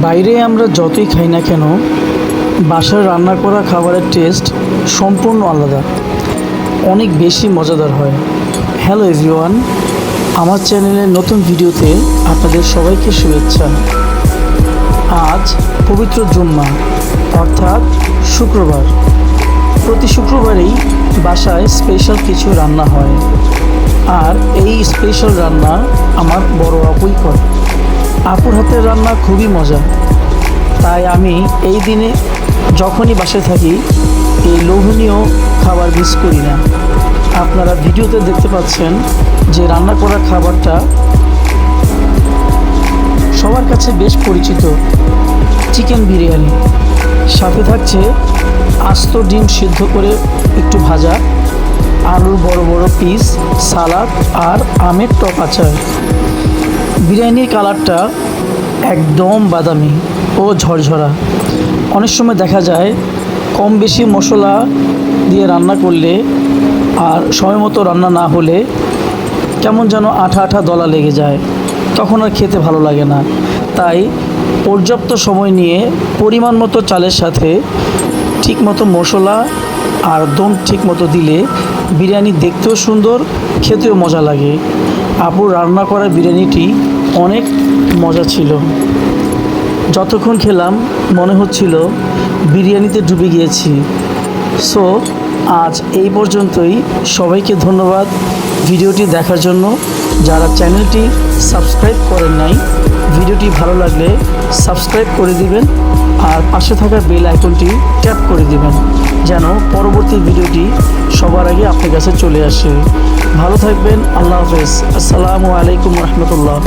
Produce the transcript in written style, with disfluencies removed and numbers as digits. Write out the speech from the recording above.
বাইরে আমরা যতই খাই না কেন বাসায় রান্না করা খাবারের টেস্ট সম্পূর্ণ আলাদা, অনেক বেশি মজাদার হয়। হ্যালো এভরিওয়ান, আমার চ্যানেলের নতুন ভিডিওতে আপনাদের সবাইকে শুভেচ্ছা। আজ পবিত্র জুম্মা অর্থাৎ শুক্রবার। প্রতি শুক্রবারেই বাসায় স্পেশাল কিছু রান্না হয়, আর এই স্পেশাল রান্না আমার বড় আপুই করে। আপুর হাতের রান্না খুবই মজা, তাই আমি এই দিনে যখনই বাসায় থাকি এই লোভনীয় খাবার মিস করি না। আপনারা ভিডিওতে দেখতে পাচ্ছেন যে রান্না করা খাবারটা সবার কাছে বেশ পরিচিত, চিকেন বিরিয়ানি। সাথে থাকছে আস্ত ডিম সিদ্ধ করে একটু ভাজা, আলুর বড় বড় পিস, সালাদ আর আমের টক আচার। বিরিয়ানির কালারটা একদম বাদামি ও ঝরঝরা। অনেক সময় দেখা যায় কম বেশি মশলা দিয়ে রান্না করলে আর সময় মতো রান্না না হলে কেমন যেন আঠা আঠা দলা লেগে যায়, তখন আর খেতে ভালো লাগে না। তাই পর্যাপ্ত সময় নিয়ে পরিমাণ মতো চালের সাথে ঠিকমতো মশলা আর দম ঠিকমতো দিলে বিরিয়ানি দেখতেও সুন্দর, খেতেও মজা লাগে। আপুর রান্না করা বিরিয়ানিটি অনেক মজা ছিল। যতক্ষণ খেলাম মনে হচ্ছিল বিরিয়ানিতে ডুবে গিয়েছি। সো আজ এই পর্যন্তই। সবাইকে ধন্যবাদ ভিডিওটি দেখার জন্য। যারা চ্যানেলটি সাবস্ক্রাইব করেন নাই, ভিডিওটি ভালো লাগলে সাবস্ক্রাইব করে দিবেন আর পাশে থাকা বেল আইকনটি ট্যাপ করে দিবেন, যেন পরবর্তী ভিডিওটি সবার আগে আপনার কাছে চলে আসে। ভালো থাকবেন। আল্লাহ হাফেজ। আসসালামু আলাইকুম রহমতুল্লাহ।